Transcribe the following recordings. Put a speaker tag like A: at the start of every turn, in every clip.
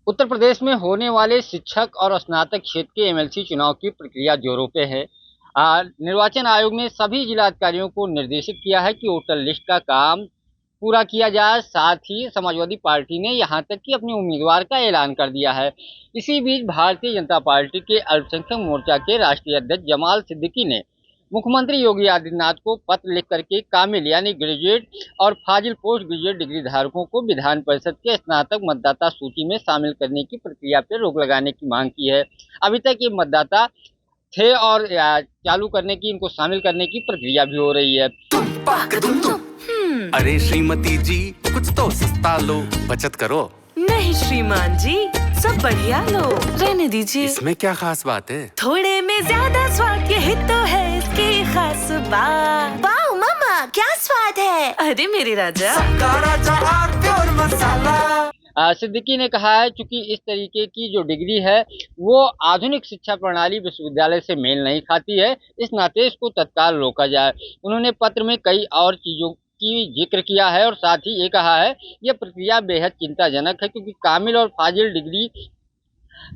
A: उत्तर प्रदेश में होने वाले शिक्षक और स्नातक क्षेत्र के एमएलसी चुनाव की प्रक्रिया जोरों पे है। निर्वाचन आयोग ने सभी जिलाधिकारियों को निर्देशित किया है कि वोटर लिस्ट का काम पूरा किया जाए। साथ ही समाजवादी पार्टी ने यहां तक कि अपने उम्मीदवार का ऐलान कर दिया है। इसी बीच भारतीय जनता पार्टी के अल्पसंख्यक मोर्चा के राष्ट्रीय अध्यक्ष जमाल सिद्दीकी ने मुख्यमंत्री योगी आदित्यनाथ को पत्र लिख करके कामिल यानी ग्रेजुएट और फाजिल पोस्ट ग्रेजुएट डिग्री धारकों को विधान परिषद के स्नातक मतदाता सूची में शामिल करने की प्रक्रिया पर रोक लगाने की मांग की है। अभी तक ये मतदाता थे और चालू करने की, इनको शामिल करने की प्रक्रिया भी हो रही है।
B: अरे श्रीमती जी, कुछ तो सस्ता लो, बचत करो।
C: नहीं श्रीमान जी, सब बढ़िया लो, रहने दीजिए।
B: इसमें क्या खास बात है?
C: थोड़े में ज्यादा स्वाद, यही तो है इसकी खास बात।
D: वाओ मामा, क्या स्वाद है।
C: अरे मेरे राजा,
B: प्योर मसाला।
A: सिद्दीकी ने कहा है चूंकि इस तरीके की जो डिग्री है वो आधुनिक शिक्षा प्रणाली विश्वविद्यालय से मेल नहीं खाती है, इस नाते इसको तत्काल रोका जाए। उन्होंने पत्र में कई और चीजों की जिक्र किया है और साथ ही ये कहा है यह प्रक्रिया बेहद चिंताजनक है क्योंकि कामिल और फाजिल डिग्री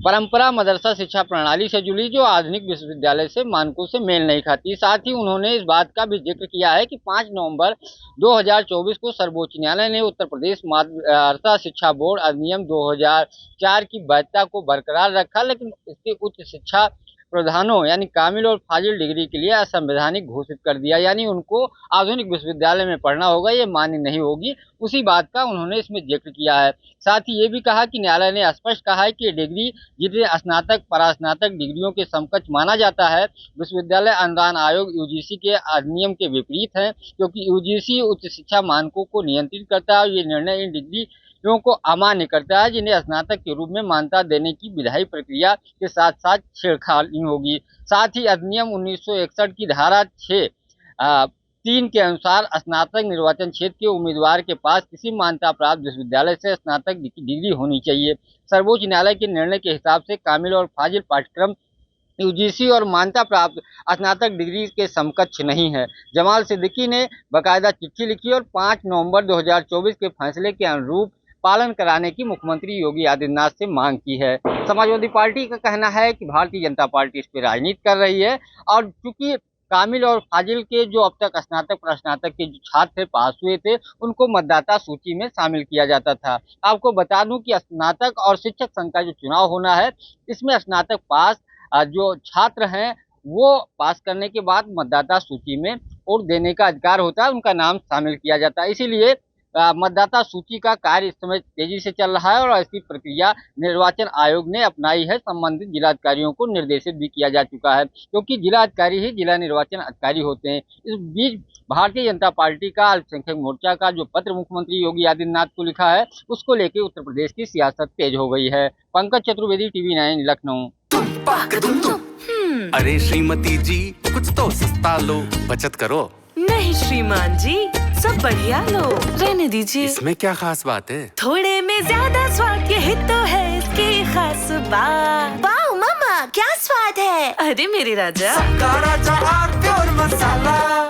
A: परंपरा मदरसा शिक्षा प्रणाली से जुड़ी जो आधुनिक विश्वविद्यालय से मानकों से मेल नहीं खाती। साथ ही उन्होंने इस बात का भी जिक्र किया है कि 5 नवंबर 2024 को सर्वोच्च न्यायालय ने उत्तर प्रदेश मदरसा शिक्षा बोर्ड अधिनियम 2004 की वैधता को बरकरार रखा, लेकिन इसके उच्च शिक्षा प्रधानों यानी कामिल और फाजिल डिग्री के लिए असंवैधानिक घोषित कर दिया, यानी उनको आधुनिक विश्वविद्यालय में पढ़ना होगा, ये मान्य नहीं होगी। उसी बात का उन्होंने इसमें जिक्र किया है। साथ ही ये भी कहा कि न्यायालय ने स्पष्ट कहा है कि ये डिग्री जिसे स्नातक परास्नातक डिग्रियों के समकक्ष माना जाता है, विश्वविद्यालय अनुदान आयोग यूजीसी के अधिनियम के विपरीत है, क्योंकि यूजीसी उच्च शिक्षा मानकों को नियंत्रित करता है और ये निर्णय इन डिग्रियों को अमान्य करता है जिन्हें स्नातक के रूप में मान्यता देने की विधायी प्रक्रिया के साथ साथ छेड़खानी होगी। साथ ही अधिनियम 1961 की धारा 6(3) के अनुसार स्नातक निर्वाचन क्षेत्र के उम्मीदवार के पास किसी मान्यता प्राप्त विश्वविद्यालय से स्नातक की डिग्री होनी चाहिए। सर्वोच्च न्यायालय के निर्णय के हिसाब से कामिल और फाजिल पाठ्यक्रम यूजीसी और मान्यता प्राप्त स्नातक डिग्री के समकक्ष नहीं है। जमाल सिद्दीकी ने बाकायदा चिट्ठी लिखी और 5 नवंबर 2024 के फैसले के अनुरूप पालन कराने की मुख्यमंत्री योगी आदित्यनाथ से मांग की है। समाजवादी पार्टी का कहना है कि भारतीय जनता पार्टी इस पर राजनीति कर रही है और चूंकि कामिल और फाजिल के जो अब तक स्नातक प्रस्नातक के जो छात्र पास हुए थे उनको मतदाता सूची में शामिल किया जाता था। आपको बता दूं कि स्नातक और शिक्षक संघ का जो चुनाव होना है इसमें स्नातक पास जो छात्र हैं वो पास करने के बाद मतदाता सूची में वोट देने का अधिकार होता है, उनका नाम शामिल किया जाता है। इसीलिए मतदाता सूची का कार्य इस समय तेजी से चल रहा है और ऐसी प्रक्रिया निर्वाचन आयोग ने अपनाई है। संबंधित जिलाधिकारियों को निर्देशित भी किया जा चुका है क्योंकि जिलाधिकारी ही जिला निर्वाचन अधिकारी होते हैं। इस बीच भारतीय जनता पार्टी का अल्पसंख्यक मोर्चा का जो पत्र मुख्यमंत्री योगी आदित्यनाथ को लिखा है उसको लेकर उत्तर प्रदेश की सियासत तेज हो गई है। पंकज चतुर्वेदी, TV9 लखनऊ।
B: अरे श्रीमती जी, कुछ तो सस्ता लो, बचत करो।
C: नहीं श्रीमान जी, सब बढ़िया लो, रहने दीजिए।
B: इसमें क्या खास बात है?
C: थोड़े में ज्यादा स्वाद, यही तो है इसकी खास बात।
D: वाओ मामा, क्या स्वाद है।
C: अरे मेरे राजा,
B: प्योर मसाला।